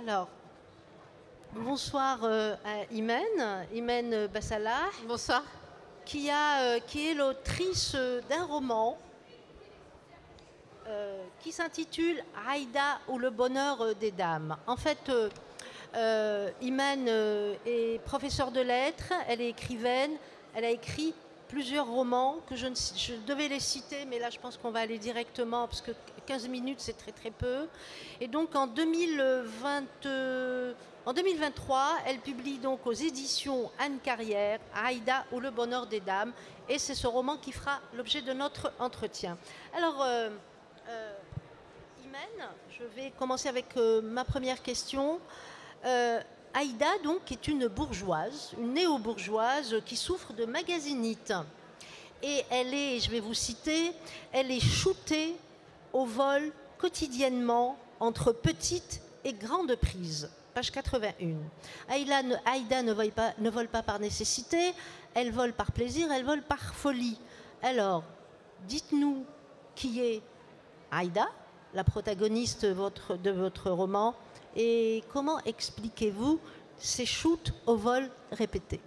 Alors, bonsoir à Imen Bassalah. Bonsoir. Qui est l'autrice d'un roman qui s'intitule Aïda ou le bonheur des dames. En fait, Imen est professeure de lettres, elle est écrivaine, elle a écrit plusieurs romans que je devais les citer, mais là je pense qu'on va aller directement parce que 15 minutes c'est très très peu. Et donc en 2023, elle publie donc aux éditions Anne Carrière Aïda ou le bonheur des dames, et c'est ce roman qui fera l'objet de notre entretien. Alors Imen, je vais commencer avec ma première question. Aïda, donc, est une bourgeoise, une néo-bourgeoise qui souffre de magasinite. Et elle est, je vais vous citer, elle est shootée au vol quotidiennement entre petites et grandes prises. Page 81. Aïda ne vole pas par nécessité, elle vole par plaisir, elle vole par folie. Alors, dites-nous qui est Aïda, la protagoniste de votre roman, et comment expliquez-vous ces shoots au vol répétés?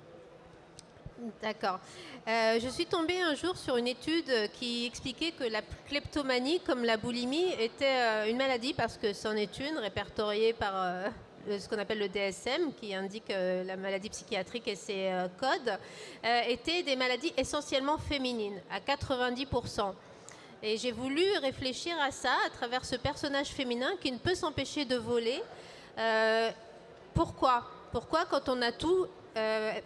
D'accord. Je suis tombée un jour sur une étude qui expliquait que la kleptomanie, comme la boulimie, était une maladie parce que c'en est une répertoriée par ce qu'on appelle le DSM, qui indique la maladie psychiatrique et ses codes, étaient des maladies essentiellement féminines, à 90%. Et j'ai voulu réfléchir à ça à travers ce personnage féminin qui ne peut s'empêcher de voler. Pourquoi quand on a tout,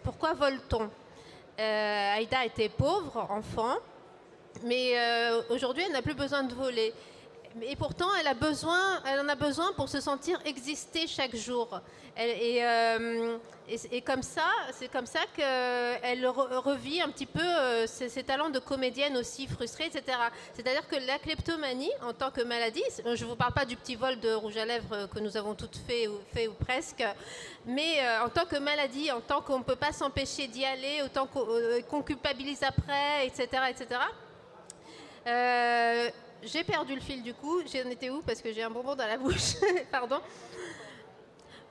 pourquoi vole-t-on? Aïda était pauvre, enfant, mais aujourd'hui elle n'a plus besoin de voler. Et pourtant elle en a besoin pour se sentir exister chaque jour. Et comme ça, c'est comme ça qu'elle revit un petit peu ses talents de comédienne aussi frustrée, etc. C'est-à-dire que la kleptomanie, en tant que maladie, je ne vous parle pas du petit vol de rouge à lèvres que nous avons toutes fait ou presque, mais en tant que maladie, en tant qu'on ne peut pas s'empêcher d'y aller, autant qu'on culpabilise après, etc., etc. J'ai perdu le fil du coup. J'en étais où? Parce que j'ai un bonbon dans la bouche. Pardon.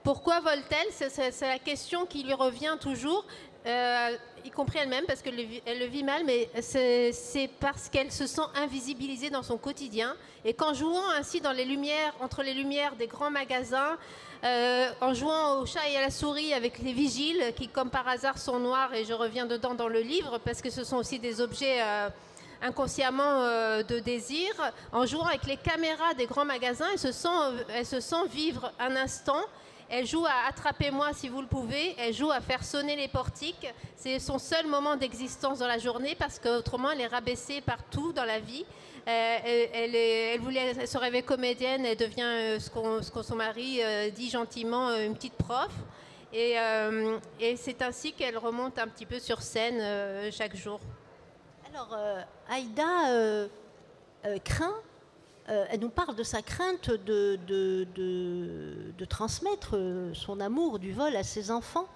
Pourquoi vole-t-elle? C'est la question qui lui revient toujours, y compris elle-même, parce qu'elle le vit mal, mais c'est parce qu'elle se sent invisibilisée dans son quotidien. Et qu'en jouant ainsi entre les lumières des grands magasins, en jouant au chat et à la souris avec les vigiles, qui comme par hasard sont noirs, et je reviens dedans dans le livre, parce que ce sont aussi des objets inconsciemment de désir, en jouant avec les caméras des grands magasins, elle se sent vivre un instant. Elle joue à Attrapez-moi si vous le pouvez, elle joue à faire sonner les portiques. C'est son seul moment d'existence dans la journée, parce qu'autrement elle est rabaissée partout dans la vie. Elle voulait se rêver comédienne, elle devient ce que son mari dit gentiment, une petite prof. Et c'est ainsi qu'elle remonte un petit peu sur scène chaque jour. Alors, Aïda craint, elle nous parle de sa crainte de transmettre son amour du vol à ses enfants.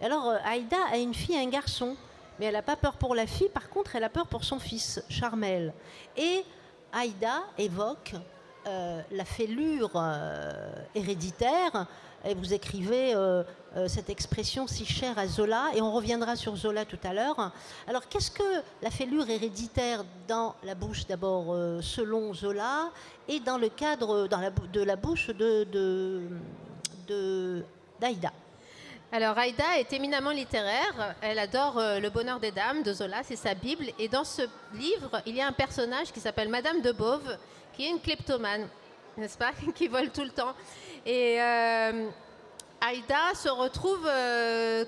Alors, Aïda a une fille et un garçon, mais elle n'a pas peur pour la fille, par contre, elle a peur pour son fils, Charmel. Et Aïda évoque la fêlure héréditaire. Et vous écrivez cette expression si chère à Zola, et on reviendra sur Zola tout à l'heure. Alors, qu'est-ce que la fêlure héréditaire dans la bouche, d'abord, selon Zola, et dans le cadre de la bouche d'Aïda? Alors, Aïda est éminemment littéraire. Elle adore Le bonheur des dames de Zola, c'est sa Bible. Et dans ce livre, il y a un personnage qui s'appelle Madame de Beauve, qui est une kleptomane, n'est-ce pas, qui vole tout le temps. Et Aïda se retrouve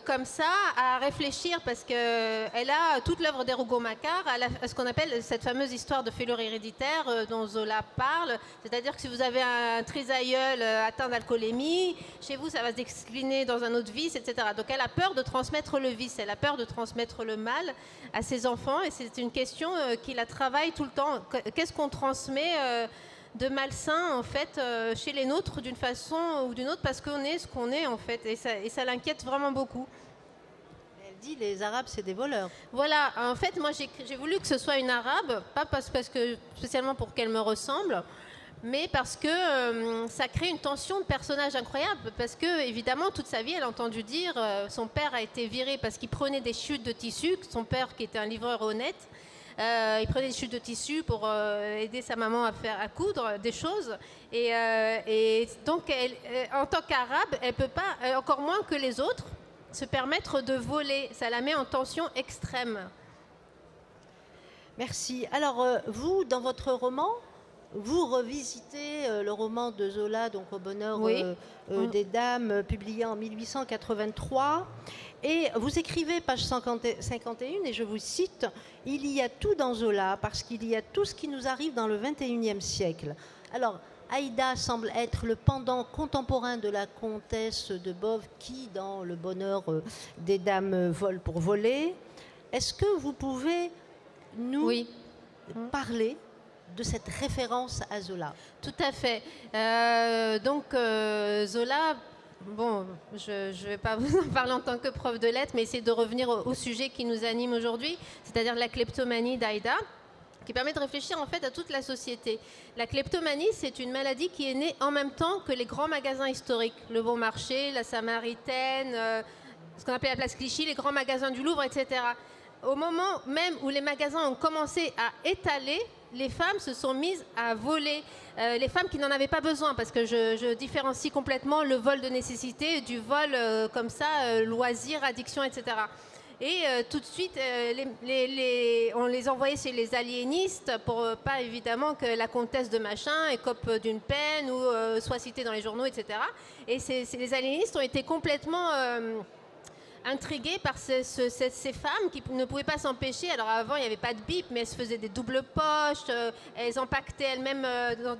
comme ça à réfléchir, parce qu'elle a toute l'œuvre des Rougon-Macquart, à ce qu'on appelle cette fameuse histoire de fêlure héréditaire dont Zola parle. C'est-à-dire que si vous avez un trisaïeul atteint d'alcoolémie, chez vous ça va se décliner dans un autre vice, etc. Donc elle a peur de transmettre le vice, elle a peur de transmettre le mal à ses enfants, et c'est une question qui la travaille tout le temps. Qu'est-ce qu'on transmet de malsain en fait chez les nôtres d'une façon ou d'une autre, parce qu'on est ce qu'on est en fait, et ça l'inquiète vraiment beaucoup. Elle dit les Arabes c'est des voleurs. Voilà, en fait moi j'ai voulu que ce soit une Arabe, pas parce que spécialement pour qu'elle me ressemble, mais parce que ça crée une tension de personnage incroyable, parce que évidemment toute sa vie elle a entendu dire son père a été viré parce qu'il prenait des chutes de tissu, son père qui était un livreur honnête, il prenait des chutes de tissu pour aider sa maman à coudre des choses, et donc en tant qu'arabe elle peut pas, encore moins que les autres, se permettre de voler. Ça la met en tension extrême. Merci. Alors vous, dans votre roman, vous revisitez le roman de Zola, donc Au bonheur des dames, publié en 1883. Et vous écrivez, page 51, et je vous cite, « Il y a tout dans Zola, parce qu'il y a tout ce qui nous arrive dans le XXIe siècle. » Alors, Aïda semble être le pendant contemporain de la comtesse de Boves qui, dans Le bonheur des dames, vole pour voler. Est-ce que vous pouvez nous parler de cette référence à Zola? Tout à fait. Zola, bon, je ne vais pas vous en parler en tant que prof de lettres, mais essayer de revenir au sujet qui nous anime aujourd'hui, c'est-à-dire la kleptomanie d'Aïda, qui permet de réfléchir en fait à toute la société. La kleptomanie, c'est une maladie qui est née en même temps que les grands magasins historiques, le Bon Marché, la Samaritaine, ce qu'on appelait la place Clichy, les grands magasins du Louvre, etc. Au moment même où les magasins ont commencé à étaler, les femmes se sont mises à voler, les femmes qui n'en avaient pas besoin, parce que je différencie complètement le vol de nécessité du vol comme ça, loisir, addiction, etc. Et tout de suite, on les envoyait chez les aliénistes pour pas évidemment que la comtesse de machin écope d'une peine ou soit citée dans les journaux, etc. Et les aliénistes ont été complètement intriguées par ces femmes qui ne pouvaient pas s'empêcher. Alors avant, il n'y avait pas de bip, mais elles se faisaient des doubles poches, elles empaquetaient elles-mêmes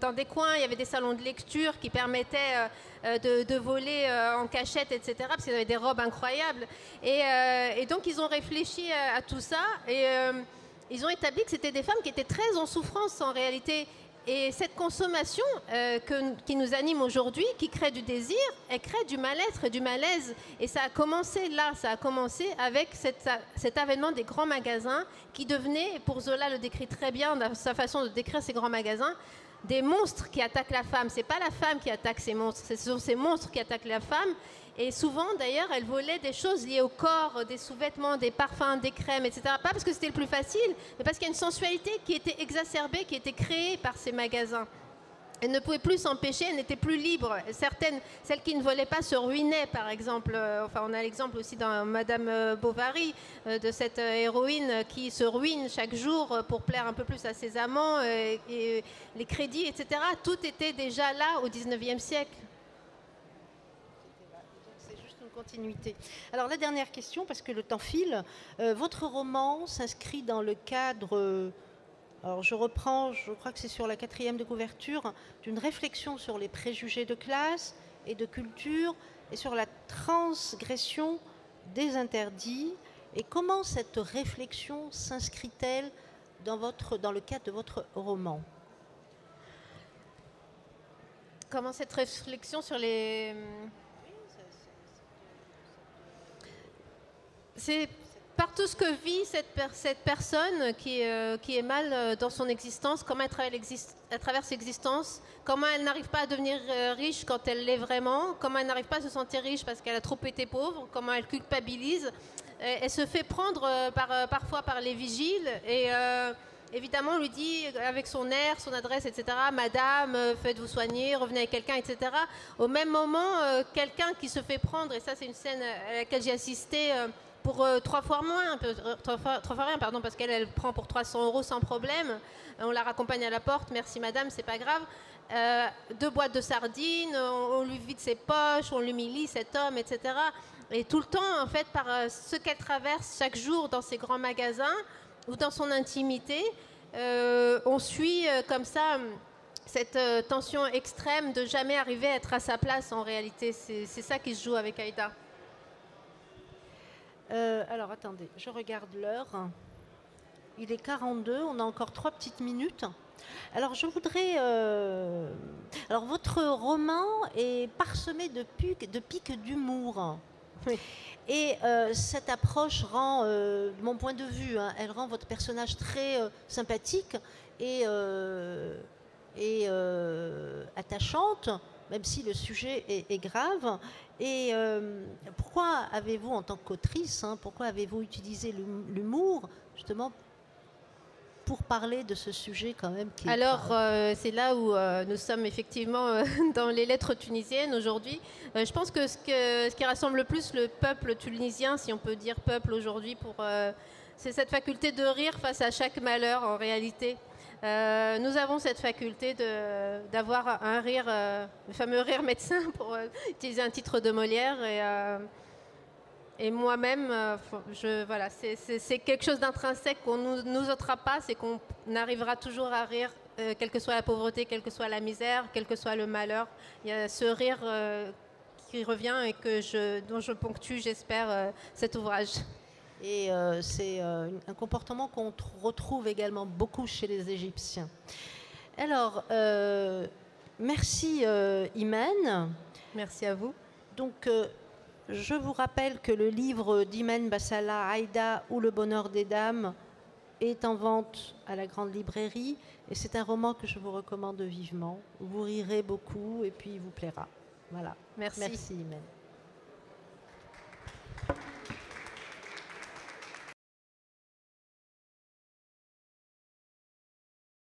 dans des coins. Il y avait des salons de lecture qui permettaient de voler en cachette, etc., parce qu'ils avaient des robes incroyables. Et donc, ils ont réfléchi à tout ça et ils ont établi que c'était des femmes qui étaient très en souffrance en réalité. Et cette consommation qui nous anime aujourd'hui, qui crée du désir, elle crée du mal-être et du malaise. Et ça a commencé là, ça a commencé avec cet avènement des grands magasins qui devenaient, pour Zola le décrit très bien dans sa façon de décrire ces grands magasins, des monstres qui attaquent la femme. C'est pas la femme qui attaque ces monstres, ce sont ces monstres qui attaquent la femme. Et souvent, d'ailleurs, elle volait des choses liées au corps, des sous-vêtements, des parfums, des crèmes, etc. Pas parce que c'était le plus facile, mais parce qu'il y a une sensualité qui était exacerbée, qui était créée par ces magasins. Elle ne pouvait plus s'empêcher, elle n'était plus libre. Certaines, celles qui ne volaient pas, se ruinaient, par exemple. Enfin, on a l'exemple aussi dans Madame Bovary, de cette héroïne qui se ruine chaque jour pour plaire un peu plus à ses amants, et les crédits, etc. Tout était déjà là au XIXe siècle. Continuité. Alors la dernière question, parce que le temps file, votre roman s'inscrit dans le cadre, alors je reprends, je crois que c'est sur la 4e de couverture, d'une réflexion sur les préjugés de classe et de culture et sur la transgression des interdits. Et comment cette réflexion s'inscrit-elle dans le cadre de votre roman? Comment cette réflexion sur les... C'est par tout ce que vit cette personne qui est mal dans son existence, comment elle traverse l'existence, comment elle n'arrive pas à devenir riche quand elle l'est vraiment, comment elle n'arrive pas à se sentir riche parce qu'elle a trop été pauvre, comment elle culpabilise. Elle se fait prendre parfois par les vigiles et évidemment on lui dit avec son air, son adresse, etc. « Madame, faites-vous soigner, revenez avec quelqu'un, etc. » Au même moment, quelqu'un qui se fait prendre, et ça c'est une scène à laquelle j'ai assisté pour 3 fois rien, pardon, parce qu'elle prend pour 300 € sans problème. On la raccompagne à la porte, merci madame, c'est pas grave. 2 boîtes de sardines, on lui vide ses poches, on l'humilie, cet homme, etc. Et tout le temps, en fait, par ce qu'elle traverse chaque jour dans ces grands magasins ou dans son intimité, on suit comme ça cette tension extrême de jamais arriver à être à sa place en réalité. C'est ça qui se joue avec Aïda. Alors, attendez, je regarde l'heure. Il est 42, on a encore 3 petites minutes. Alors, je voudrais... Alors, votre roman est parsemé de pics d'humour. Oui. Et cette approche rend, de mon point de vue, elle rend votre personnage très sympathique et et attachante, même si le sujet est grave. Et pourquoi avez-vous, en tant qu'autrice, pourquoi avez-vous utilisé l'humour, justement, pour parler de ce sujet quand même qui est grave? C'est là où nous sommes effectivement dans les lettres tunisiennes aujourd'hui. Je pense que ce qui rassemble le plus le peuple tunisien, si on peut dire peuple aujourd'hui, c'est cette faculté de rire face à chaque malheur en réalité. Nous avons cette faculté d'avoir un rire, le fameux rire médecin, pour utiliser un titre de Molière. Et moi-même, voilà, c'est quelque chose d'intrinsèque qu'on ne nous ôtera pas, c'est qu'on arrivera toujours à rire, quelle que soit la pauvreté, quelle que soit la misère, quel que soit le malheur. Il y a ce rire qui revient et dont je ponctue, j'espère, cet ouvrage. Et c'est un comportement qu'on retrouve également beaucoup chez les Égyptiens. Alors, merci Imen. Merci à vous. Donc, je vous rappelle que le livre d'Imen Bassala, Aïda ou le bonheur des dames, est en vente à la grande librairie. Et c'est un roman que je vous recommande vivement. Vous rirez beaucoup et puis il vous plaira. Voilà. Merci. Merci Imen.